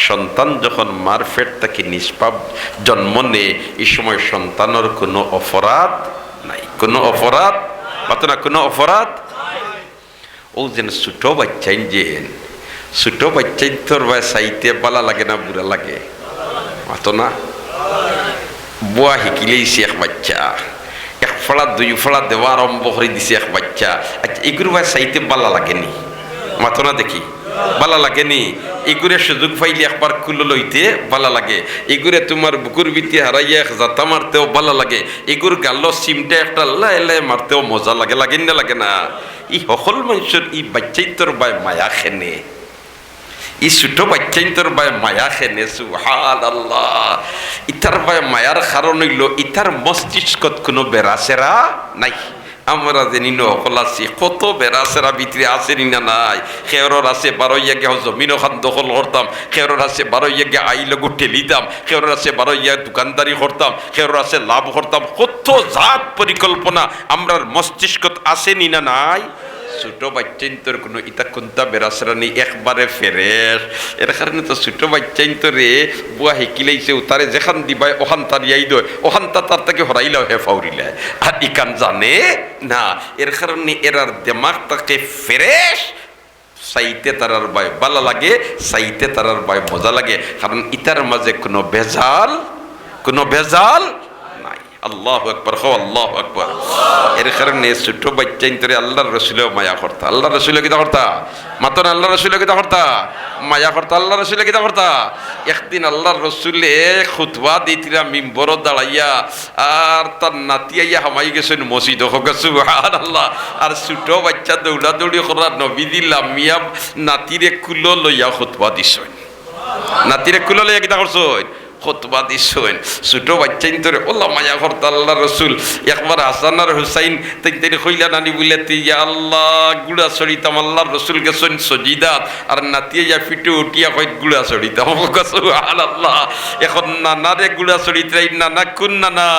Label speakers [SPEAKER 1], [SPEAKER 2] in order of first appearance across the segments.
[SPEAKER 1] সন্তান যখন মার পেট থেকে নিষ্পাপ জন্ম নেয়, এই সময় সন্তানের কোনো অপরাধ নাই, কোনো অপরাধ পাতো না, কোনো অপরাধ। ও যেন ছোট বাচ্চাইন যে ছোট বাচ্চাইন তোর ভাই চাইতে বালা লাগে না বুড়া লাগে পাতো না। বুয়া শিকিলেইছে এক বাচ্চা, এক ফলা দুই ফলা দেওয়া আরম্ভ করে দিছে এক বাচ্চা। আচ্ছা এগুলো ভাই চাইতে বালা লাগেনি মাতো না, দেখি বালা লাগেনি। এগুরে সুযোগ পাইলে একবার কুলো লইতে বালা লাগে, এগুরে তোমার বুকুর ভিতরে হারাইয়া এক জাতা মারতেও বালা লাগে, এগুর গাল সিমটা একটা লাই লাই মারতেও মজা লাগে, লাগে না লাগে না? ই সকল মানুষের ই বাচ্চাই তোর বাই মায়া খেনে, ই ছোট বাচ্চাই তোর বাই মায়া খেনে। সুবহানাল্লাহ। ইতার বাই মায়ার কারণ হইল ইতার মস্তিষ্কত কোনো বেড়াচেরা নাই। আমরা জানি নকল আছি কত বেড়াচেরা ভিতরে আছে না নাই। খেয়রর আছে বারোইয়া গে জমিন ওখান দখল করতাম, খেয়রর আছে বারোইয়া গে আইল গুটে লিতাম, খেয়রর আছে বারোইয়া দোকানদারি করতাম, খেয়রর আছে লাভ করতাম। কত জাত পরিকল্পনা আমরার মস্তিষ্কত আছে না নাই। ছোট বাচ্চাইন্তর কোনো ইতা কোনটা বেড়াচেরা নেই, একবারে ফেরেশ। এর কারণে তো ছোট বাচ্চাইন্তরে বুয়া শিকিলাইছে, তারে যেখান দিবাই ওখান তার ইয়াই দয়, ওখান তার তাকে হরাইলাও হে ফাউরিলায়, আর ইকান জানে না। এর কারণে এরার দেমাগটাকে ফেরেশ, চাইতে তারার বাই বালা লাগে, চাইতে তারার বাই মজা লাগে, কারণ ইতার মাঝে কোনো ভেজাল, কোনো ভেজাল নাই। আল্লাহু আকবার, হো আল্লাহু আকবার। এর কারণে ছোট বাচ্চাইন্তরে আল্লাহর রাসূলও মায়া করতা, আল্লাহর রাসূলও কিতা করতা মাতন, আল্লাহর রাসূলও কিতা করতা মায়া করতা, আল্লাহর রাসূলও কিতা করতা। একদিন আল্লাহর রাসূলে খুতবা দিতিরা মিম্বর দাঁড়াইয়া, আর তার নাতি আইয়া হামাই গেছেন মসজিদ, সুবহানাল্লাহ। আর ছোট বাচ্চা দৌড়া দৌড়ি করা নবী দিলাম মিয়া নাতিরে কুলো লইয়া খুতবা দিছেন, নাতিরে কুলো লইয়া কিতা করছেন খুতবা দিছেন। ছোট বাচ্চাইন্তরে ওলা মায়া করতা আল্লাহর রাসূল। একবার হাসান আর হুসাইন তাই কইলা নানি বলে ইয়া আল্লাহ গুড়া ছড়িতাম, আল্লাহর রাসূল গেছেন সজিদাত, আর নাতিয়া ইয়া ফিটে উঠিয়া কই গুড়া ছড়িতাম। সুবহানাল্লাহ। এখন নানারে গুড়া ছড়িতাই, নানা কোন নানা?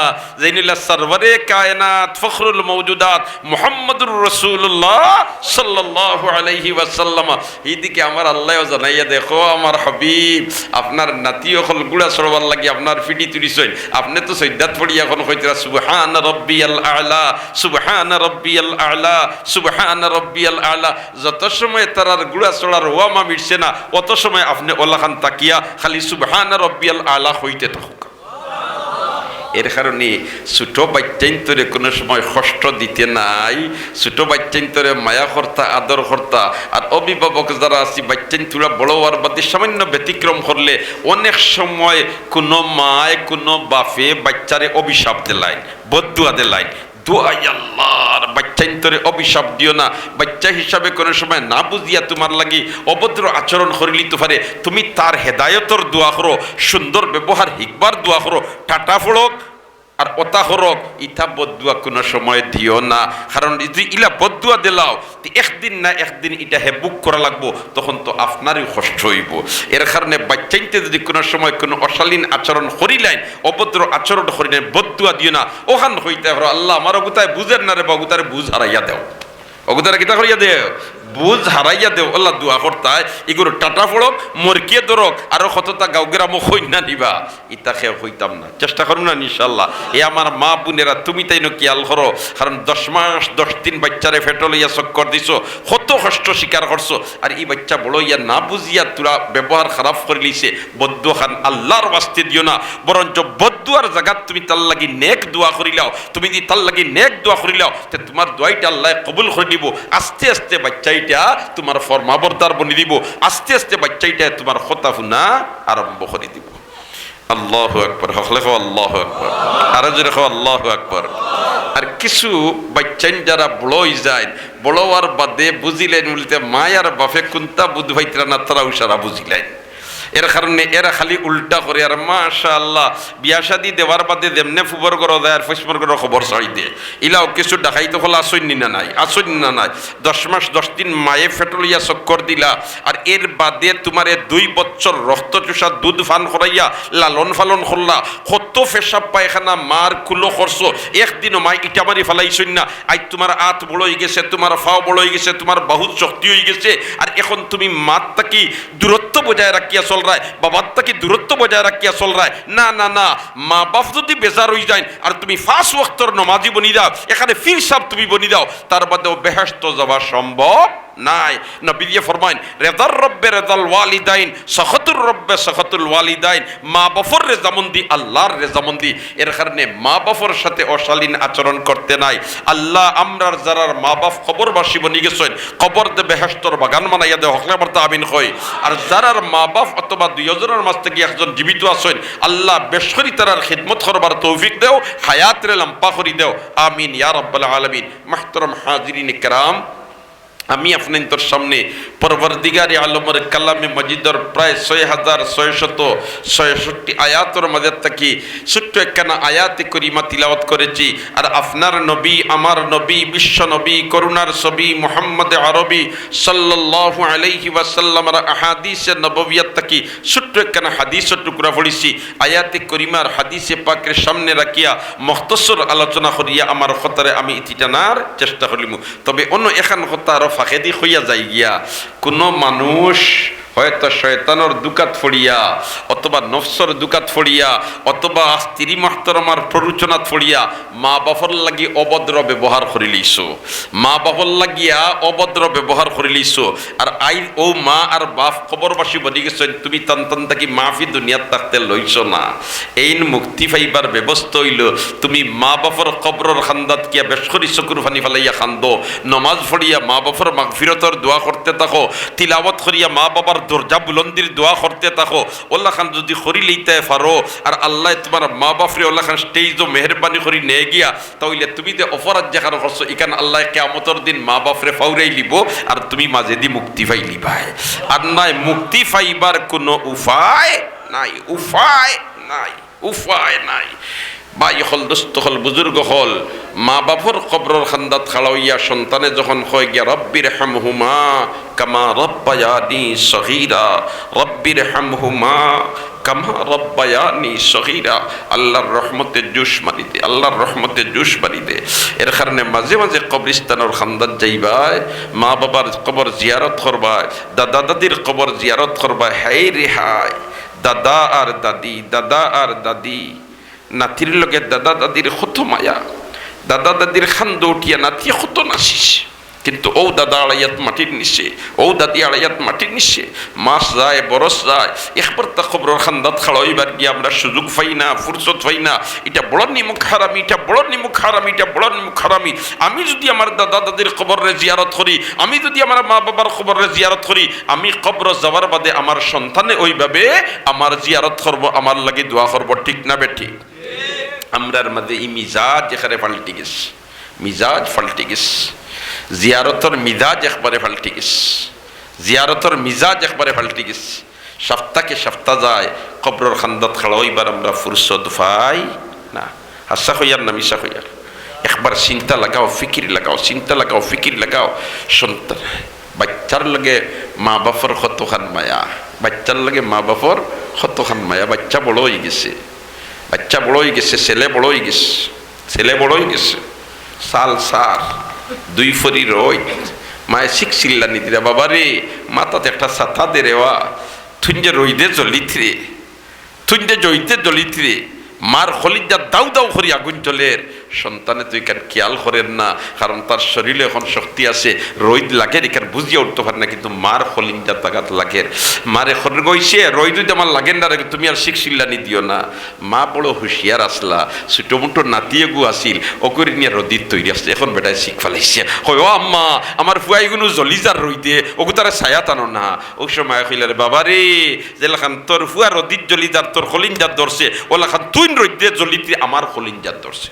[SPEAKER 1] জাইনুল্লাহ সরওয়ারে কায়নাত ফখরুল মওজুদাত মুহাম্মদুর রাসূলুল্লাহ সাল্লাল্লাহু আলাইহি ওয়াসাল্লাম। এইদিকে আমার আল্লাহ জানাইয়া দেখো আমার হাবিব আপনার নাতি হল গুড়া ছড়বার লাগি আপনার ফিটি তুলিছেন, আপনি তো সৈদাত পড়ি এখন কইতরা সুবহান রাব্বিয়াল আ'লা, সুবহান রাব্বিয়াল আ'লা, সুবহান রাব্বিয়াল আ'লা। যত সময় তারার গুড়া ছড়ার ওয়ামা মিটছে না, অত সময় আপনি ওলাখান তাকিয়া খালি সুবহান রাব্বিয়াল আ'লা হইতে থাকুক। এর কারণে ছোট বাচ্চাইন্তরে কোনো সময় কষ্ট দিতে নাই, ছোট বাচ্চাইন্তরে মায়া কর্তা আদর কর্তা। আর অভিভাবক যারা আছি বাচ্চাইন্তরা বড় হওয়ার বাদে সামান্য ব্যতিক্রম করলে অনেক সময় কোনো মায় কোনো বাপে বাচ্চারে অভিশাপ দিলাই, বদদুয়া দিলাই। দোয়াই আল্লাহর বাচ্চাইন্তরে অভিশাপ দিও না। বাচ্চা হিসাবে কোনো সময় না বুঝিয়া তোমার লাগি অভদ্র আচরণ করিলি তো পারে, তুমি তার হেদায়তর দোয়া করো, সুন্দর ব্যবহার হিকবার দোয়া করো, টাটা ফোড়ক আর ওতা হরক, ইটা বদুয়া কোনো সময় দিও না। কারণ যদি ইলা বদুয়া দিলাও একদিন না একদিন এটা হেবুক করা লাগবো, তখন তো আপনারই কষ্ট হইব। এর কারণে বাচ্চাইতে যদি কোনো সময় কোনো অশালীন আচরণ করিলেন, অভদ্র আচরণ করিলেন, বদুয়া দিও না। ওখান হইতে হলো আল্লাহ আমার অগুতায় বুঝেন না রে বা অগুতারে বুঝ হারাইয়া দেও, অগুতারে কিতা করিয়া দেও বুঝ হারাইয়া দেও। আল্লাহ দোয়া করতায় এগুলো টাটা ফোড়ক মরকিয়ে ধরক আরো কতটা গাঁও গ্রাম হই না নিবা, ইতা খেয়ে হইতাম না, চেষ্টা করুন না ইনশাল্লাহ। এ আমার মা বোনেরা তুমি তাই কিয়াল করো, কারণ 10 মাস 10 দিন বাচ্চারে ফেটো লইয়া চক্কর দিছো, কত কষ্ট স্বীকার করছো। আর এই বাচ্চা বড় ইয়া না বুঝিয়া তোরা ব্যবহার খারাপ করে লিছে, বদুয়া খান আল্লাহর বাস্তে দিও না, বরঞ্চ বদুয়ার জায়গা তুমি তার লাগি নেক দোয়া করিলাও। তুমি যদি তার লাগি নেক দোয়া করিলাও তে তোমার দোয়াইটা আল্লাহ কবুল করে দিব। আস্তে আস্তে বাচ্চাইটা তোমার ফরমাবরদার বনি দিব, আস্তে আস্তে বাচ্চাইটা তোমার কথা শুনা আরম্ভ করে দিব। আল্লাহু আকবার, হকলে কও আল্লাহু আকবার, আর জোরে কও আল্লাহু আকবার। আর কিছু বাচ্চাইন যারা বড় হয়ে যায়, বড় হওয়ার বাদে বুঝিলেন বলতে মায়ার বাপে কোনটা বুধ ভাইতরা না তারা উসারা বুঝিলেন। এর কারণে এরা খালি উল্টা করে। আর মাশাআল্লাহ বিয়া শাদি দেওয়ার বাদে যেমনে ফুবর করো দেয় আর ফসমর করো খবর ছাড়ি দিয়ে, ইলাও কিছু ডাকাইতো হলো আসইনি না নাই, আসইনি না নাই। 10 মাস 10 দিন মায়ে ফেটলিয়া চক্কর দিলা, আর এর বাদে তোমারে 2 বছর রক্ত চুষা দুধ ফান করাইয়া লালন ফালন করলা, কত পেশাব পায়খানা মার কুলো করছো, একদিনও মা ইটা মারি ফেলাইছই না। আজ তোমার আত বড় হয়ে গেছে, তোমার ফাও বড় হয়ে গেছে, তোমার বহুত শক্তি হয়ে গেছে, আর এখন তুমি মাত থাকি দূরত্ব বজায় রাখিয়া চল চল রায়, বাবার থেকে দূরত্ব বজায় রাখিয়া চল রায়। না না না, মা বাপ যদি বেজার হয়ে যায় আর তুমি 5 ওয়াক্তর নমাজি বনি দাও, এখানে ফির সাহেব তুমি বনি দাও, তার বাদেও বেহেশত যাওয়া সম্ভব নাই। নবী দিয়ে ফরমাইন, রেদার রব্বে রেদাল ওয়ালিদাইন, সখতুর রব্বে সখতুল ওয়ালিদাইন। মা বাপর রেজামন্দি আল্লাহর রেজামন্দি। এর কারণে মা বাপর সাথে অশালীন আচরণ করতে নাই। আল্লাহ আমরার যারার মা বাপ কবরবাসী বনি গেছেন, কবর দে বেহেশতর বাগান বানাইয়া দে, হকলে বর্তা আমিন কই। আর যারার মা বাপ অথবা 2 জনের মাঝ থেকে একজন জীবিত আছেন, আল্লাহ বেশরি তারার খিদমত করবার তৌফিক দেও, হায়াতরে লম্পা করি দেও, আমিন ইয়া রাব্বাল আলামিন। মুহতারাম হাজিরিন কিরাম, আমি আপনাদের সামনে পরবর্তীগারে আলমের কালামে মজিদর প্রায় 6666 আয়াতের মধ্যে থাকি ছোট্ট একখানা আয়াতে করিমা তিলাওয়াত করেছি। আর আপনার নবী, আমার নবী, বিশ্ব নবী, করুণার ছবি মুহাম্মদ আরবি সাল্লাল্লাহু আলাইহি ওয়াসাল্লামের আহাদিসে নববিয়াত থাকি ছোট্ট একখানা হাদিসের টুকরা পড়েছি। আয়াতে করিমার হাদিসে পাকের সামনে রাখিয়া মুখতসর আলোচনা করিয়া আমার কথারে আমি ইতি টানার চেষ্টা করিম। তবে অন্য এখান কথা আরো ফাঁকেদি হইয়া যাই গিয়া, কোনো মানুষ হয়তো শয়তানোর দুকাত ফড়িয়া অথবা নফসর দুকাত ফড়িয়া অথবা স্ত্রী মাহতরমার প্ররোচনাত ফড়িয়া মা বাপর লাগি অভদ্র ব্যবহার করে লইছো, মা বাপর লাগিয়া অভদ্র ব্যবহার করে লইছো। আর ও মা আর বাপ কবরবাসী বনি গেছেন, তুমি তান থাকি মাফি দুনিয়াত থাকতে লইছ না। এইন মুক্তি পাইবার ব্যবস্থা হইল তুমি মা বাপর কবরর খান্দাত কিয়া বেশ করি চকুর ফানি ফেলাইয়া খান্দো, নমাজ পড়িয়া মা বাপর মাগফিরতর দোয়া করতে থাকো, তিলাওয়াত করিয়া মা বাবার দরজা বুলন্দির দোয়া করতে থাকো। ওল্লা খান যদি করি লইতে পারো আর আল্লাহ তোমার মা বাপরে ওল্লা খান স্টেজও মেহরবানি করি নিয়ে গিয়া, তাহলে তুমি যে অপরাধ যেখানে করছো এখানে আল্লাহ কিয়ামতের দিন মা বাপরে ফাউরাই লিব আর তুমি মাঝে দি মুক্তি পাই লিবাই। আর নাই মুক্তি পাইবার কোনো উপায় নাই, উপায় নাই, উপায় নাই। ভাই হল, দোস্ত হল, বুজুর্গ হল, মা বাপর কবরর খান্দাত খাড়াইয়া সন্তানে যখন হয় গিয়া রব্বির হামহুমা কামা রব্বায়ানি সগীরা, রব্বির হামহুমা কামা রব্বায়ানি সগীরা, আল্লাহর রহমতে জুস মারি দে, আল্লাহর রহমতে জুস মারি দে। এর কারণে মাঝে মাঝে কবরিস্তানের খান্দাত যাইবাই, মা বাবার কবর জিয়ারত করবাই, দাদা দাদির কবর জিয়ারত করবাই। হাই রে হাই, দাদা আর দাদি, দাদা আর দাদি, নাতির লগে দাদা দাদির কত মায়া, দাদা দাদির খান্দ উঠিয়া নাতি কত নাচিস, কিন্তু ও দাদা আড়াইয়াত মাটির নিচে, ও দাদি আড়াইয়াত মাটির নিচে, মাস যায় বরস যায়, একবার তা খবর খান্দাত খাড়াইবার গিয়ে আমরা সুযোগ পাই না, ফুরসত পাই না। এটা বড় নিমুখ হারামি, এটা বড় নিমুখ হারামি, এটা বড় নিমুখ হারামি। আমি যদি আমার দাদা দাদির কবরে জিয়ারত করি, আমি যদি আমার মা বাবার কবরে জিয়ারত করি, আমি কবর যাওয়ার বাদে আমার সন্তানে ওইভাবে আমার জিয়ারত করবো, আমার লাগে দোয়া করবো, ঠিক না বেঠি? আমরার মধ্যে এই মিজাজ এখানে পাল্টি গেছে, মিজাজ পাল্টি গেছে, জিয়ারতর মিজাজ একবারে পাল্টি গেছে, জিয়ারতর মিজাজ একবারে পাল্টি গেছে। সপ্তাহকে সপ্তাহ যায় কবরর খান্দাত খাড়াইবার আমরা ফুরসত পাই না। হাসা হইয়ার না মিশা হইয়ার, একবার চিন্তা লাগাও, ফিকির লাগাও, চিন্তা লাগাও, ফিকির লাগাও। সন্তান বাচ্চার লগে মা বাপর কতখান মায়া, বাচ্চার লগে মা বাপর কতখান মায়া। বাচ্চা বড় হয়ে গেছে, বাচ্চা বড় হয়ে গেছে, ছেলে বড় হয়ে গেছে, ছেলে বড় হয়ে গেছে, সাল সার 2 ফরি রই মায়ে শিখছিল্লা নিতে, বাবা রে মাথাতে একটা ছাতা দে রেওয়া, তুই যে রইদে জ্বলিত রে, তুই যে জইতে জ্বলিত রে, মার খলিজা দাউ দাউ করি আগুন চলের। সন্তানে তুই কেন খেয়াল করেন না, কারণ তার শরীরে এখন শক্তি আছে, রোদ লাগে এখানে বুঝিয়ে উঠতে পারে না, কিন্তু মার খলিজা তাগাত লাগের। মারে খর গইছে রোদ যদি আমার লাগেন না, তুমি আর শিখছিল্লানি দিও না। মা বড় হুঁশিয়ার আসলা, ছোটো মোটো নাতিয়ে গু আসিল, ও করে নিয়ে রদিত তৈরি আসছে, এখন বেটায় শিখ ফেলাইছে। হয় ও আম্মা আমার ফুয়াইগুলো জলিজার রইদে, ওগু তারা ছায়া টানো না। ওই সময় কইলে রে বাবা রে, যেলাখান তোর ফুয়া রদিত জলিজার তোর খলিঞ্জার ধরছে, ওলাখান তুই রইদে জলিতে আমার খলিঞ্জার ধরছে।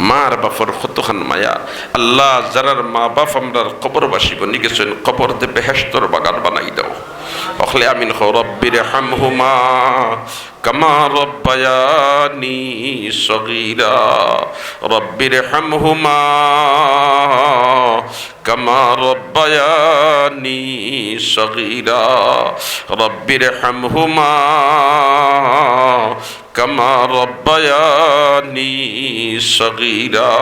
[SPEAKER 1] মার বাপর কতখান মায়া। আল্লাহ যারার মা বাপ আমরার কবরবাসী বনি গেছেন, কবর দে বেহেশতর বাগান বানাই দাও। অখলে আমিন খো রব্বির হামহুমা কামা রব্বায়ানি সগীরা, রব্বির হামহুমা কামা রব্বায়ানি সগীরা, রব্বির হামহুমা কামা রব্বায়ানি সগীরা।